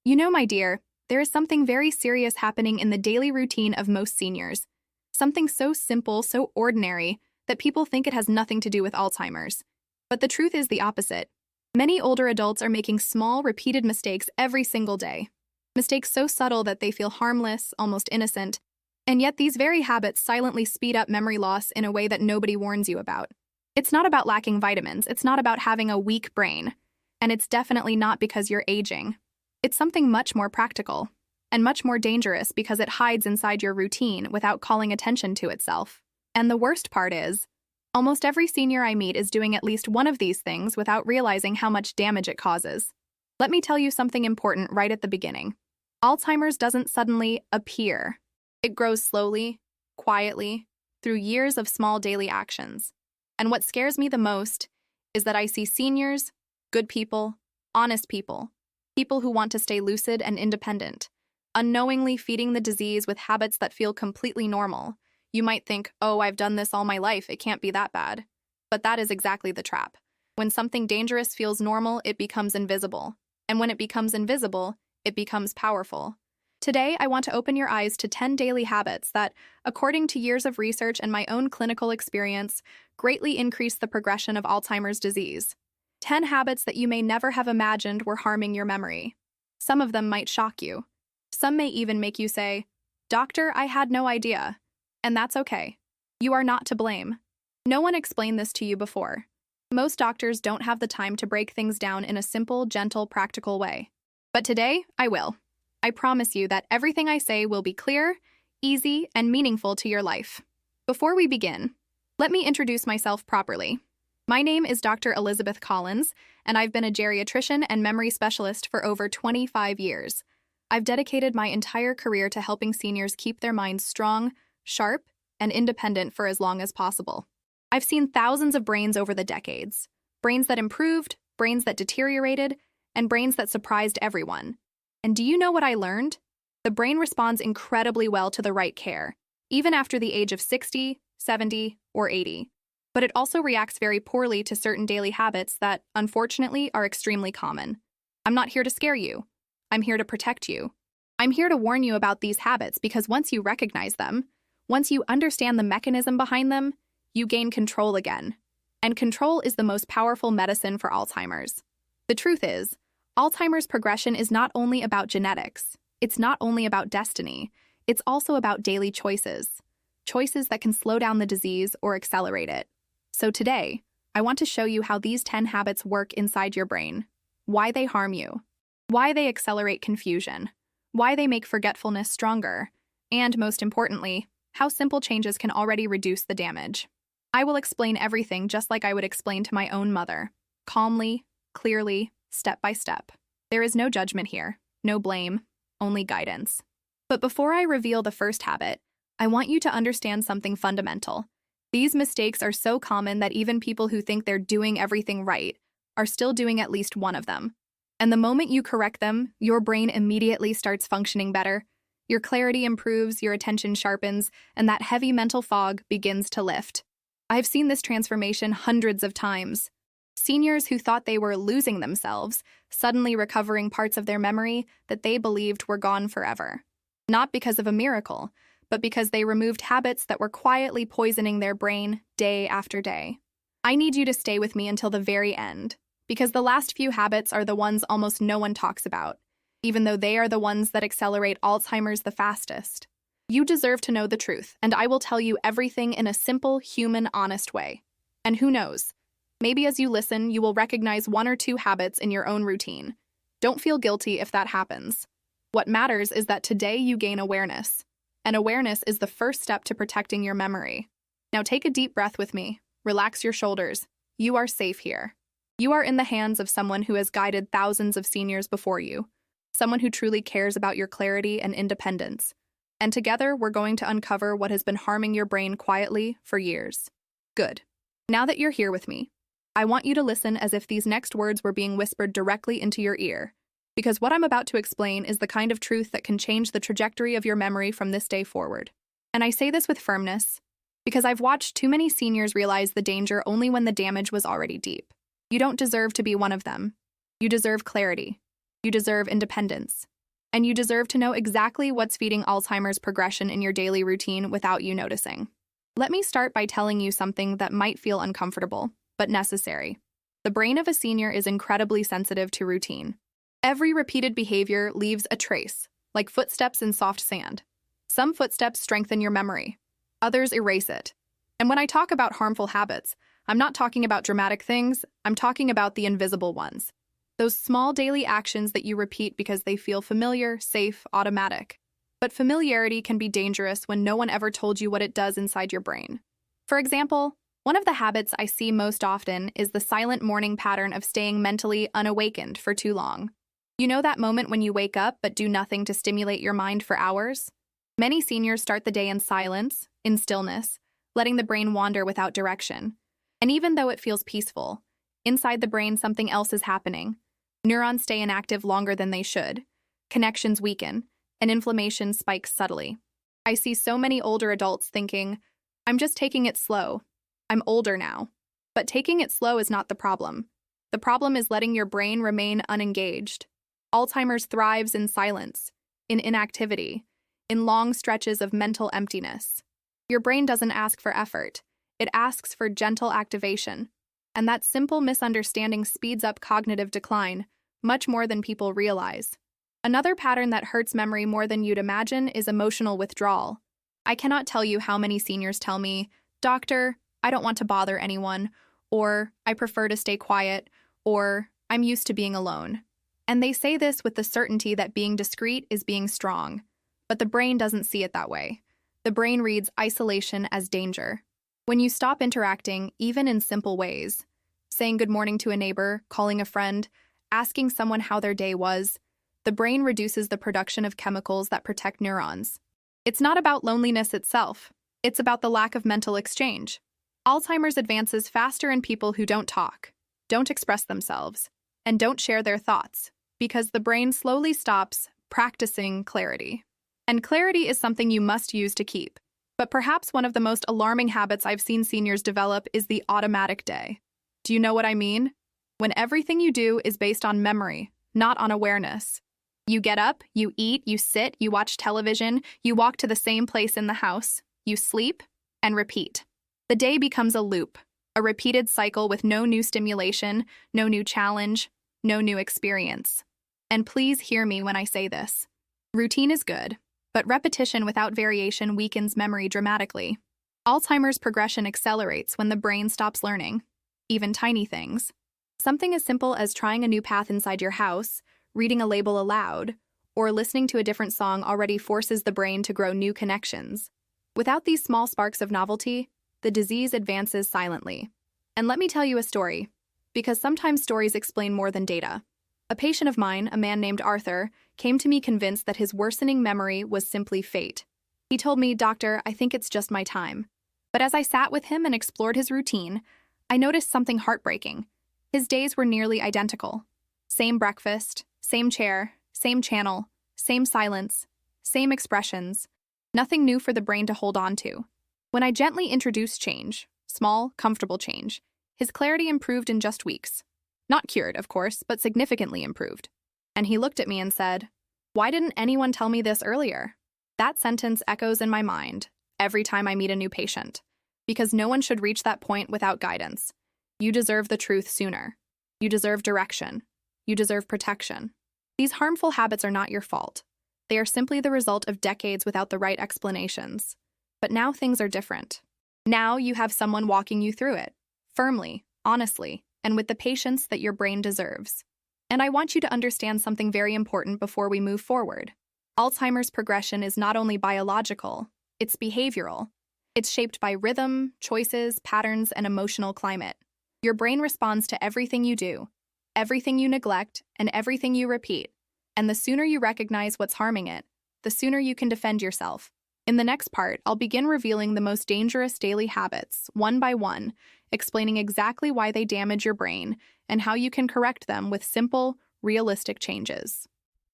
You know, my dear, there is something very serious happening in the daily routine of most seniors. Something so simple, so ordinary, that people think it has nothing to do with Alzheimer's. But the truth is the opposite. Many older adults are making small, repeated mistakes every single day. Mistakes so subtle that they feel harmless, almost innocent, and yet these very habits silently speed up memory loss in a way that nobody warns you about. It's not about lacking vitamins, it's not about having a weak brain, and it's definitely not because you're aging. It's something much more practical, and much more dangerous because it hides inside your routine without calling attention to itself. And the worst part is, almost every senior I meet is doing at least one of these things without realizing how much damage it causes. Let me tell you something important right at the beginning. Alzheimer's doesn't suddenly appear. It grows slowly, quietly, through years of small daily actions. And what scares me the most is that I see seniors, good people, honest people, people who want to stay lucid and independent, unknowingly feeding the disease with habits that feel completely normal. You might think, oh, I've done this all my life, it can't be that bad. But that is exactly the trap. When something dangerous feels normal, it becomes invisible. And when it becomes invisible, it becomes powerful. Today, I want to open your eyes to 10 daily habits that, according to years of research and my own clinical experience, greatly increase the progression of Alzheimer's disease. 10 habits that you may never have imagined were harming your memory. Some of them might shock you. Some may even make you say, "Doctor, I had no idea." And that's okay. You are not to blame. No one explained this to you before. Most doctors don't have the time to break things down in a simple, gentle, practical way. But today, I will. I promise you that everything I say will be clear, easy, and meaningful to your life. Before we begin, let me introduce myself properly. My name is Dr. Elizabeth Collins, and I've been a geriatrician and memory specialist for over 25 years. I've dedicated my entire career to helping seniors keep their minds strong, sharp, and independent for as long as possible. I've seen thousands of brains over the decades. Brains that improved, brains that deteriorated, and brains that surprised everyone. And do you know what I learned? The brain responds incredibly well to the right care, even after the age of 60, 70, or 80. But it also reacts very poorly to certain daily habits that, unfortunately, are extremely common. I'm not here to scare you. I'm here to protect you. I'm here to warn you about these habits because once you recognize them, once you understand the mechanism behind them, you gain control again. And control is the most powerful medicine for Alzheimer's. The truth is, Alzheimer's progression is not only about genetics. It's not only about destiny. It's also about daily choices. Choices that can slow down the disease or accelerate it. So today, I want to show you how these 10 habits work inside your brain, why they harm you, why they accelerate confusion, why they make forgetfulness stronger, and most importantly, how simple changes can already reduce the damage. I will explain everything just like I would explain to my own mother, calmly, clearly, step by step. There is no judgment here, no blame, only guidance. But before I reveal the first habit, I want you to understand something fundamental. These mistakes are so common that even people who think they're doing everything right are still doing at least one of them. And the moment you correct them, your brain immediately starts functioning better. Your clarity improves, your attention sharpens, and that heavy mental fog begins to lift. I've seen this transformation hundreds of times. Seniors who thought they were losing themselves, suddenly recovering parts of their memory that they believed were gone forever. Not because of a miracle, but because they removed habits that were quietly poisoning their brain day after day. I need you to stay with me until the very end, because the last few habits are the ones almost no one talks about, even though they are the ones that accelerate Alzheimer's the fastest. You deserve to know the truth, and I will tell you everything in a simple, human, honest way. And who knows? Maybe as you listen, you will recognize one or two habits in your own routine. Don't feel guilty if that happens. What matters is that today you gain awareness. And awareness is the first step to protecting your memory. Now take a deep breath with me. Relax your shoulders. You are safe here. You are in the hands of someone who has guided thousands of seniors before you. Someone who truly cares about your clarity and independence. And together, we're going to uncover what has been harming your brain quietly for years. Good. Now that you're here with me, I want you to listen as if these next words were being whispered directly into your ear, because what I'm about to explain is the kind of truth that can change the trajectory of your memory from this day forward. And I say this with firmness, because I've watched too many seniors realize the danger only when the damage was already deep. You don't deserve to be one of them. You deserve clarity. You deserve independence. And you deserve to know exactly what's feeding Alzheimer's progression in your daily routine without you noticing. Let me start by telling you something that might feel uncomfortable, but necessary. The brain of a senior is incredibly sensitive to routine. Every repeated behavior leaves a trace, like footsteps in soft sand. Some footsteps strengthen your memory. Others erase it. And when I talk about harmful habits, I'm not talking about dramatic things, I'm talking about the invisible ones. Those small daily actions that you repeat because they feel familiar, safe, automatic. But familiarity can be dangerous when no one ever told you what it does inside your brain. For example, one of the habits I see most often is the silent morning pattern of staying mentally unawakened for too long. You know that moment when you wake up but do nothing to stimulate your mind for hours? Many seniors start the day in silence, in stillness, letting the brain wander without direction. And even though it feels peaceful, inside the brain something else is happening. Neurons stay inactive longer than they should, connections weaken, and inflammation spikes subtly. I see so many older adults thinking, I'm just taking it slow. I'm older now. But taking it slow is not the problem. The problem is letting your brain remain unengaged. Alzheimer's thrives in silence, in inactivity, in long stretches of mental emptiness. Your brain doesn't ask for effort. It asks for gentle activation. And that simple misunderstanding speeds up cognitive decline, much more than people realize. Another pattern that hurts memory more than you'd imagine is emotional withdrawal. I cannot tell you how many seniors tell me, "Doctor, I don't want to bother anyone," or "I prefer to stay quiet," or "I'm used to being alone." And they say this with the certainty that being discreet is being strong. But the brain doesn't see it that way. The brain reads isolation as danger. When you stop interacting, even in simple ways, saying good morning to a neighbor, calling a friend, asking someone how their day was, the brain reduces the production of chemicals that protect neurons. It's not about loneliness itself. It's about the lack of mental exchange. Alzheimer's advances faster in people who don't talk, don't express themselves, and don't share their thoughts, because the brain slowly stops practicing clarity. And clarity is something you must use to keep. But perhaps one of the most alarming habits I've seen seniors develop is the automatic day. Do you know what I mean? When everything you do is based on memory, not on awareness. You get up, you eat, you sit, you watch television, you walk to the same place in the house, you sleep, and repeat. The day becomes a loop, a repeated cycle with no new stimulation, no new challenge, no new experience. And please hear me when I say this. Routine is good, but repetition without variation weakens memory dramatically. Alzheimer's progression accelerates when the brain stops learning, even tiny things. Something as simple as trying a new path inside your house, reading a label aloud, or listening to a different song already forces the brain to grow new connections. Without these small sparks of novelty, the disease advances silently. And let me tell you a story, because sometimes stories explain more than data. A patient of mine, a man named Arthur, came to me convinced that his worsening memory was simply fate. He told me, "Doctor, I think it's just my time." But as I sat with him and explored his routine, I noticed something heartbreaking. His days were nearly identical. Same breakfast, same chair, same channel, same silence, same expressions. Nothing new for the brain to hold on to. When I gently introduced change, small, comfortable change, his clarity improved in just weeks. Not cured, of course, but significantly improved. And he looked at me and said, "Why didn't anyone tell me this earlier?" That sentence echoes in my mind every time I meet a new patient, because no one should reach that point without guidance. You deserve the truth sooner. You deserve direction. You deserve protection. These harmful habits are not your fault. They are simply the result of decades without the right explanations. But now things are different. Now you have someone walking you through it, firmly, honestly, and with the patience that your brain deserves. And I want you to understand something very important before we move forward. Alzheimer's progression is not only biological, it's behavioral. It's shaped by rhythm, choices, patterns, and emotional climate. Your brain responds to everything you do, everything you neglect, and everything you repeat. And the sooner you recognize what's harming it, the sooner you can defend yourself. In the next part, I'll begin revealing the most dangerous daily habits, one by one, explaining exactly why they damage your brain and how you can correct them with simple, realistic changes.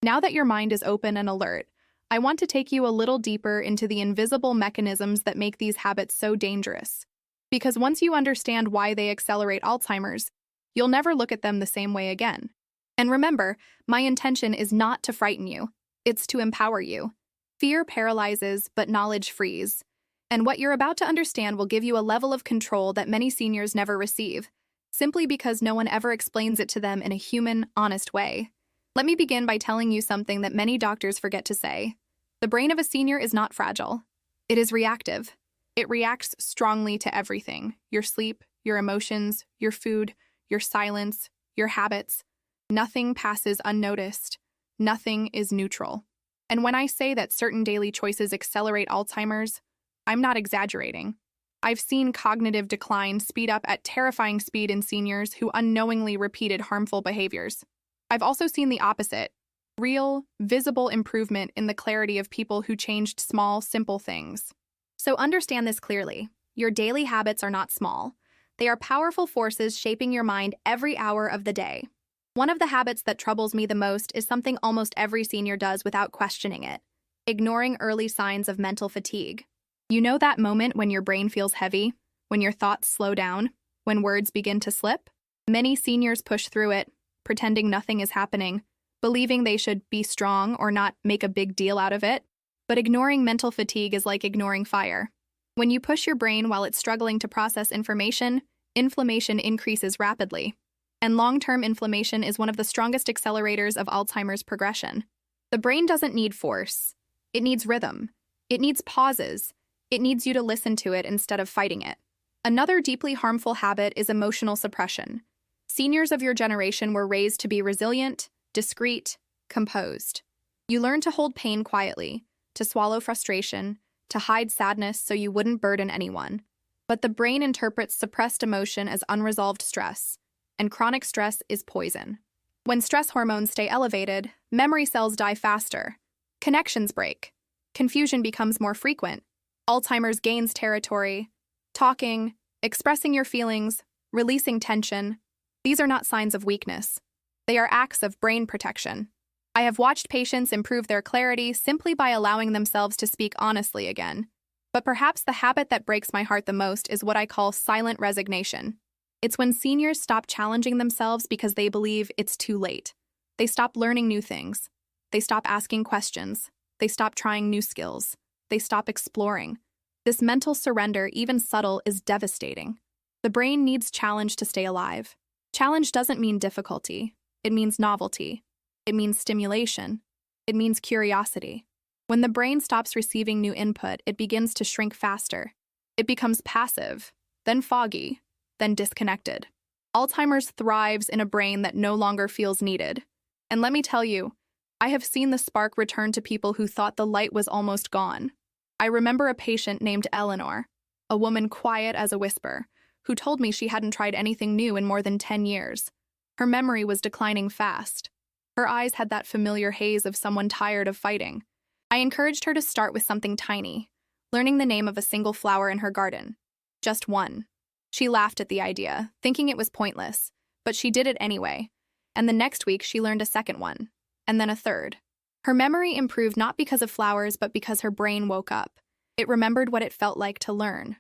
Now that your mind is open and alert, I want to take you a little deeper into the invisible mechanisms that make these habits so dangerous. Because once you understand why they accelerate Alzheimer's, you'll never look at them the same way again. And remember, my intention is not to frighten you. It's to empower you. Fear paralyzes, but knowledge frees. And what you're about to understand will give you a level of control that many seniors never receive, simply because no one ever explains it to them in a human, honest way. Let me begin by telling you something that many doctors forget to say. The brain of a senior is not fragile. It is reactive. It reacts strongly to everything: your sleep, your emotions, your food, your silence, your habits. Nothing passes unnoticed. Nothing is neutral. And when I say that certain daily choices accelerate Alzheimer's, I'm not exaggerating. I've seen cognitive decline speed up at terrifying speed in seniors who unknowingly repeated harmful behaviors. I've also seen the opposite: real, visible improvement in the clarity of people who changed small, simple things. So understand this clearly. Your daily habits are not small. They are powerful forces shaping your mind every hour of the day. One of the habits that troubles me the most is something almost every senior does without questioning it: ignoring early signs of mental fatigue. You know that moment when your brain feels heavy, when your thoughts slow down, when words begin to slip? Many seniors push through it, pretending nothing is happening, believing they should be strong or not make a big deal out of it. But ignoring mental fatigue is like ignoring fire. When you push your brain while it's struggling to process information, inflammation increases rapidly. And long-term inflammation is one of the strongest accelerators of Alzheimer's progression. The brain doesn't need force. It needs rhythm. It needs pauses. It needs you to listen to it instead of fighting it. Another deeply harmful habit is emotional suppression. Seniors of your generation were raised to be resilient, discreet, composed. You learned to hold pain quietly, to swallow frustration, to hide sadness so you wouldn't burden anyone. But the brain interprets suppressed emotion as unresolved stress, and chronic stress is poison. When stress hormones stay elevated, memory cells die faster, connections break, confusion becomes more frequent, Alzheimer's gains territory. Talking, expressing your feelings, releasing tension, these are not signs of weakness. They are acts of brain protection. I have watched patients improve their clarity simply by allowing themselves to speak honestly again. But perhaps the habit that breaks my heart the most is what I call silent resignation. It's when seniors stop challenging themselves because they believe it's too late. They stop learning new things. They stop asking questions. They stop trying new skills. They stop exploring. This mental surrender, even subtle, is devastating. The brain needs challenge to stay alive. Challenge doesn't mean difficulty. It means novelty. It means stimulation. It means curiosity. When the brain stops receiving new input, it begins to shrink faster. It becomes passive, then foggy, then disconnected. Alzheimer's thrives in a brain that no longer feels needed. And let me tell you, I have seen the spark return to people who thought the light was almost gone. I remember a patient named Eleanor, a woman quiet as a whisper, who told me she hadn't tried anything new in more than 10 years. Her memory was declining fast. Her eyes had that familiar haze of someone tired of fighting. I encouraged her to start with something tiny, learning the name of a single flower in her garden. Just one. She laughed at the idea, thinking it was pointless, but she did it anyway. And the next week she learned a second one, and then a third. Her memory improved not because of flowers, but because her brain woke up. It remembered what it felt like to learn.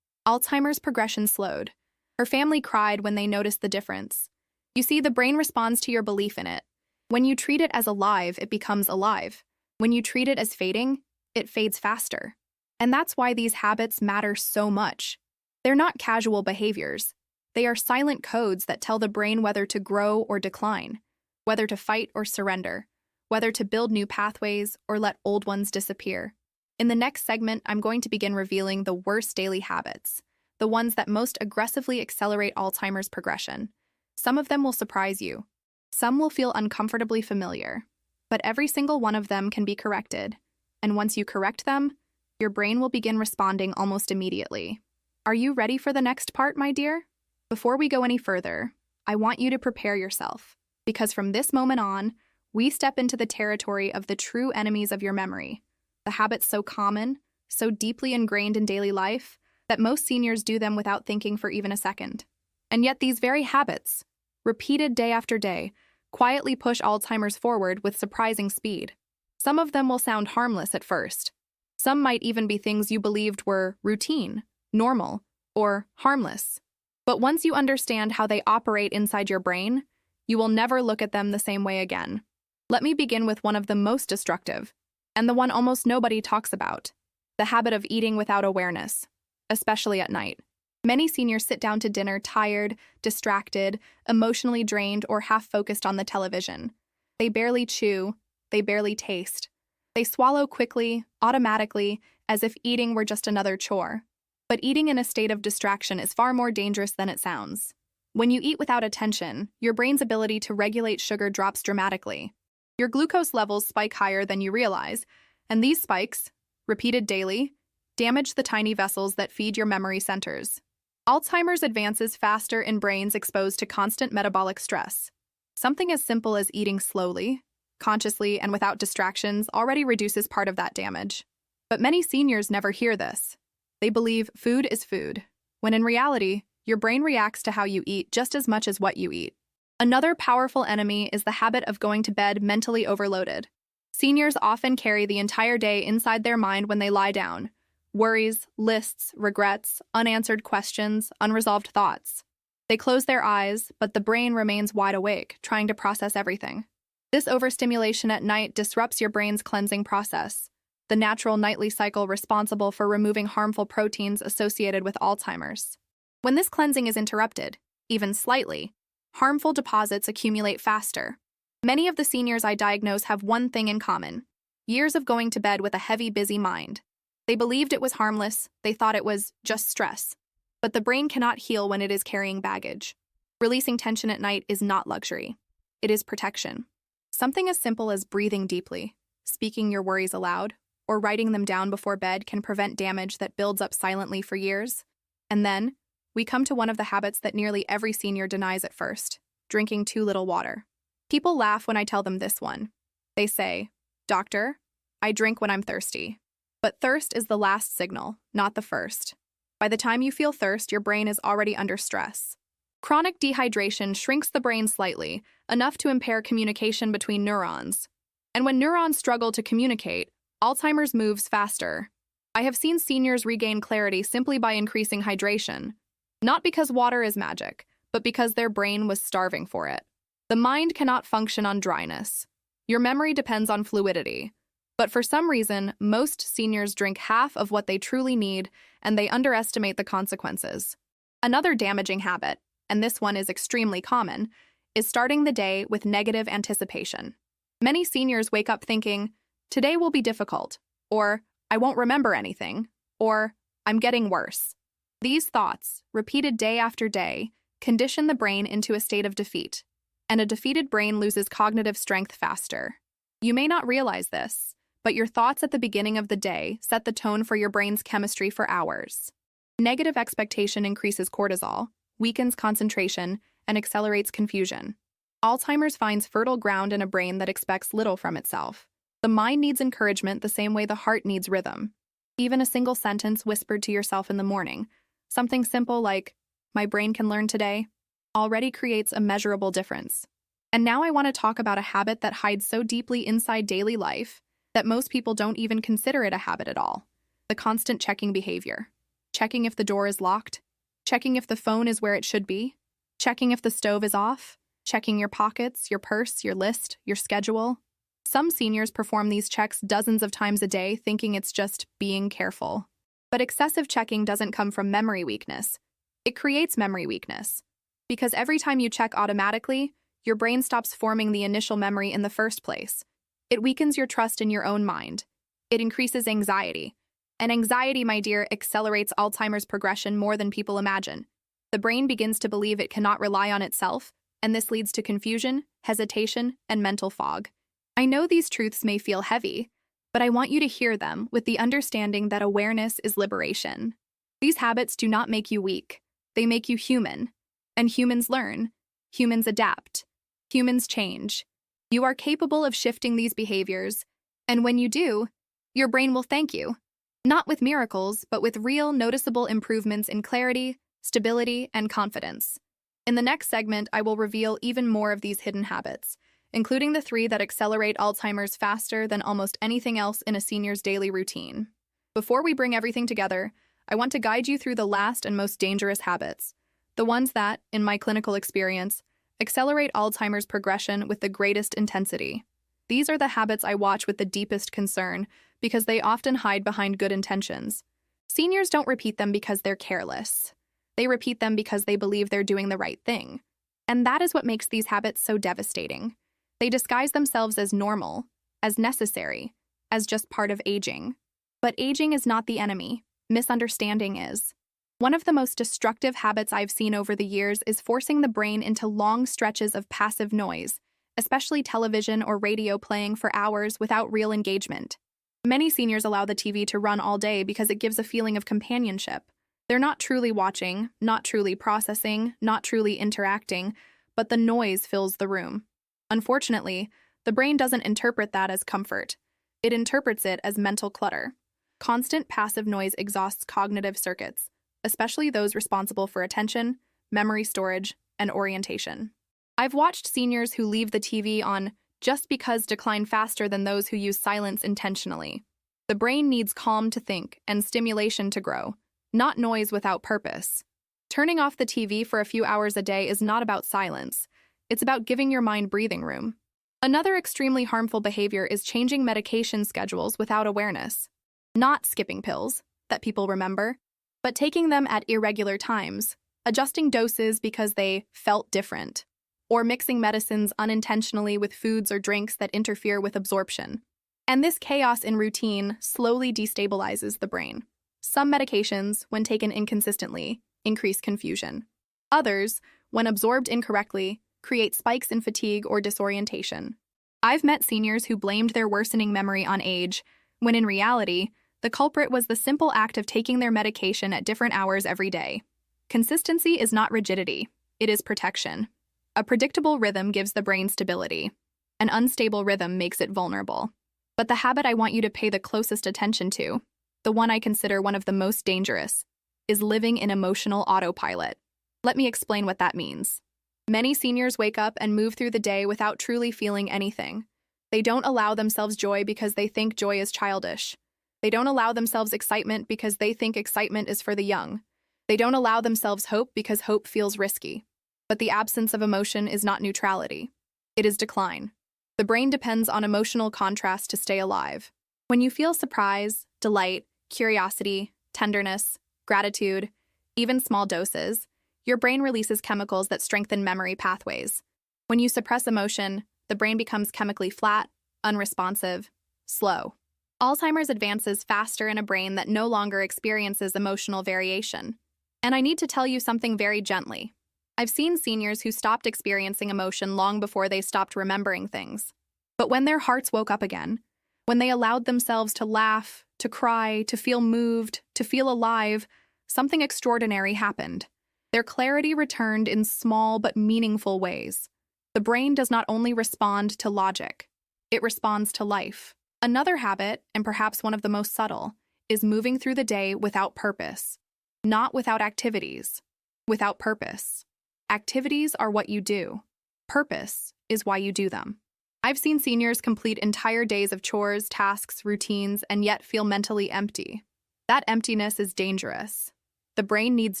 Alzheimer's progression slowed. Her family cried when they noticed the difference. You see, the brain responds to your belief in it. When you treat it as alive, it becomes alive. When you treat it as fading, it fades faster. And that's why these habits matter so much. They're not casual behaviors. They are silent codes that tell the brain whether to grow or decline, whether to fight or surrender, whether to build new pathways or let old ones disappear. In the next segment, I'm going to begin revealing the worst daily habits, the ones that most aggressively accelerate Alzheimer's progression. Some of them will surprise you. Some will feel uncomfortably familiar. But every single one of them can be corrected. And once you correct them, your brain will begin responding almost immediately. Are you ready for the next part, my dear? Before we go any further, I want you to prepare yourself, because from this moment on, we step into the territory of the true enemies of your memory, the habits so common, so deeply ingrained in daily life, that most seniors do them without thinking for even a second. And yet these very habits, repeated day after day, quietly push Alzheimer's forward with surprising speed. Some of them will sound harmless at first. Some might even be things you believed were routine, normal, or harmless. But once you understand how they operate inside your brain, you will never look at them the same way again. Let me begin with one of the most destructive, And the one almost nobody talks about, the habit of eating without awareness, especially at night. Many seniors sit down to dinner tired, distracted, emotionally drained, or half-focused on the television. They barely chew, they barely taste. They swallow quickly, automatically, as if eating were just another chore. But eating in a state of distraction is far more dangerous than it sounds. When you eat without attention, your brain's ability to regulate sugar drops dramatically. Your glucose levels spike higher than you realize, and these spikes, repeated daily, damage the tiny vessels that feed your memory centers. Alzheimer's advances faster in brains exposed to constant metabolic stress. Something as simple as eating slowly, consciously, and without distractions already reduces part of that damage. But many seniors never hear this. They believe food is food, when in reality, your brain reacts to how you eat just as much as what you eat. Another powerful enemy is the habit of going to bed mentally overloaded. Seniors often carry the entire day inside their mind when they lie down. Worries, lists, regrets, unanswered questions, unresolved thoughts. They close their eyes, but the brain remains wide awake, trying to process everything. This overstimulation at night disrupts your brain's cleansing process, the natural nightly cycle responsible for removing harmful proteins associated with Alzheimer's. When this cleansing is interrupted, even slightly, harmful deposits accumulate faster. Many of the seniors I diagnose have one thing in common: years of going to bed with a heavy, busy mind. They believed it was harmless, they thought it was just stress. But the brain cannot heal when it is carrying baggage. Releasing tension at night is not luxury. It is protection. Something as simple as breathing deeply, speaking your worries aloud, or writing them down before bed can prevent damage that builds up silently for years. And then, we come to one of the habits that nearly every senior denies at first: drinking too little water. People laugh when I tell them this one. They say, "Doctor, I drink when I'm thirsty." But thirst is the last signal, not the first. By the time you feel thirst, your brain is already under stress. Chronic dehydration shrinks the brain slightly, enough to impair communication between neurons. And when neurons struggle to communicate, Alzheimer's moves faster. I have seen seniors regain clarity simply by increasing hydration. Not because water is magic, but because their brain was starving for it. The mind cannot function on dryness. Your memory depends on fluidity. But for some reason, most seniors drink half of what they truly need, and they underestimate the consequences. Another damaging habit, and this one is extremely common, is starting the day with negative anticipation. Many seniors wake up thinking, "Today will be difficult," or "I won't remember anything," or "I'm getting worse." These thoughts, repeated day after day, condition the brain into a state of defeat, and a defeated brain loses cognitive strength faster. You may not realize this, but your thoughts at the beginning of the day set the tone for your brain's chemistry for hours. Negative expectation increases cortisol, weakens concentration, and accelerates confusion. Alzheimer's finds fertile ground in a brain that expects little from itself. The mind needs encouragement the same way the heart needs rhythm. Even a single sentence whispered to yourself in the morning, something simple like, "My brain can learn today," already creates a measurable difference. And now I want to talk about a habit that hides so deeply inside daily life that most people don't even consider it a habit at all: the constant checking behavior. Checking if the door is locked, checking if the phone is where it should be, checking if the stove is off, checking your pockets, your purse, your list, your schedule. Some seniors perform these checks dozens of times a day, thinking it's just being careful. But excessive checking doesn't come from memory weakness. It creates memory weakness. Because every time you check automatically, your brain stops forming the initial memory in the first place. It weakens your trust in your own mind. It increases anxiety. And anxiety, my dear, accelerates Alzheimer's progression more than people imagine. The brain begins to believe it cannot rely on itself, and this leads to confusion, hesitation, and mental fog. I know these truths may feel heavy, but I want you to hear them with the understanding that awareness is liberation. These habits do not make you weak. They make you human. And humans learn. Humans adapt. Humans change. You are capable of shifting these behaviors, and when you do, your brain will thank you. Not with miracles, but with real, noticeable improvements in clarity, stability, and confidence. In the next segment, I will reveal even more of these hidden habits, including the 3 that accelerate Alzheimer's faster than almost anything else in a senior's daily routine. Before we bring everything together, I want to guide you through the last and most dangerous habits, the ones that, in my clinical experience, accelerate Alzheimer's progression with the greatest intensity. These are the habits I watch with the deepest concern because they often hide behind good intentions. Seniors don't repeat them because they're careless. They repeat them because they believe they're doing the right thing. And that is what makes these habits so devastating. They disguise themselves as normal, as necessary, as just part of aging. But aging is not the enemy. Misunderstanding is. One of the most destructive habits I've seen over the years is forcing the brain into long stretches of passive noise, especially television or radio playing for hours without real engagement. Many seniors allow the TV to run all day because it gives a feeling of companionship. They're not truly watching, not truly processing, not truly interacting, but the noise fills the room. Unfortunately, the brain doesn't interpret that as comfort. It interprets it as mental clutter. Constant passive noise exhausts cognitive circuits, especially those responsible for attention, memory storage, and orientation. I've watched seniors who leave the TV on just because decline faster than those who use silence intentionally. The brain needs calm to think and stimulation to grow, not noise without purpose. Turning off the TV for a few hours a day is not about silence. It's about giving your mind breathing room. Another extremely harmful behavior is changing medication schedules without awareness. Not skipping pills, that people remember, but taking them at irregular times, adjusting doses because they felt different, or mixing medicines unintentionally with foods or drinks that interfere with absorption. And this chaos in routine slowly destabilizes the brain. Some medications, when taken inconsistently, increase confusion. Others, when absorbed incorrectly, create spikes in fatigue or disorientation. I've met seniors who blamed their worsening memory on age, when in reality, the culprit was the simple act of taking their medication at different hours every day. Consistency is not rigidity, it is protection. A predictable rhythm gives the brain stability. An unstable rhythm makes it vulnerable. But the habit I want you to pay the closest attention to, the one I consider one of the most dangerous, is living in emotional autopilot. Let me explain what that means. Many seniors wake up and move through the day without truly feeling anything. They don't allow themselves joy because they think joy is childish. They don't allow themselves excitement because they think excitement is for the young. They don't allow themselves hope because hope feels risky. But the absence of emotion is not neutrality. It is decline. The brain depends on emotional contrast to stay alive. When you feel surprise, delight, curiosity, tenderness, gratitude, even small doses, your brain releases chemicals that strengthen memory pathways. When you suppress emotion, the brain becomes chemically flat, unresponsive, slow. Alzheimer's advances faster in a brain that no longer experiences emotional variation. And I need to tell you something very gently. I've seen seniors who stopped experiencing emotion long before they stopped remembering things. But when their hearts woke up again, when they allowed themselves to laugh, to cry, to feel moved, to feel alive, something extraordinary happened. Their clarity returned in small but meaningful ways. The brain does not only respond to logic, it responds to life. Another habit, and perhaps one of the most subtle, is moving through the day without purpose. Not without activities, without purpose. Activities are what you do. Purpose is why you do them. I've seen seniors complete entire days of chores, tasks, routines, and yet feel mentally empty. That emptiness is dangerous. The brain needs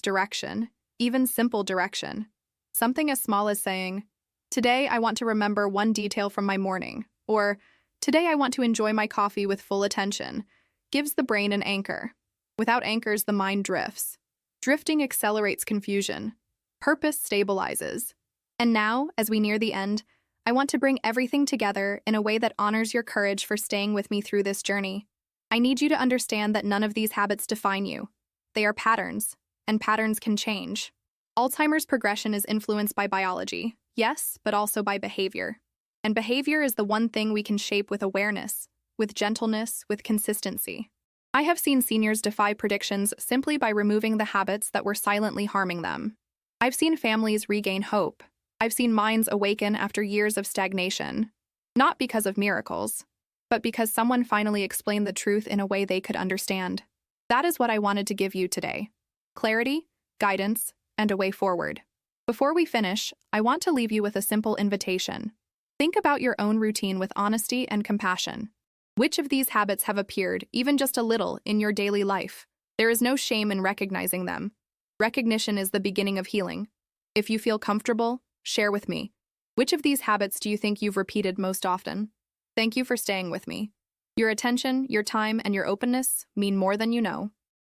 direction, even simple direction. Something as small as saying, "Today I want to remember one detail from my morning," or "Today I want to enjoy my coffee with full attention," gives the brain an anchor. Without anchors, the mind drifts. Drifting accelerates confusion. Purpose stabilizes. And now, as we near the end, I want to bring everything together in a way that honors your courage for staying with me through this journey. I need you to understand that none of these habits define you. They are patterns, and patterns can change. Alzheimer's progression is influenced by biology, yes, but also by behavior. And behavior is the one thing we can shape with awareness, with gentleness, with consistency. I have seen seniors defy predictions simply by removing the habits that were silently harming them. I've seen families regain hope. I've seen minds awaken after years of stagnation. Not because of miracles, but because someone finally explained the truth in a way they could understand. That is what I wanted to give you today. Clarity, guidance, and a way forward. Before we finish, I want to leave you with a simple invitation. Think about your own routine with honesty and compassion. Which of these habits have appeared, even just a little, in your daily life? There is no shame in recognizing them. Recognition is the beginning of healing. If you feel comfortable, share with me. Which of these habits do you think you've repeated most often? Thank you for staying with me. Your attention, your time, and your openness mean more than you know.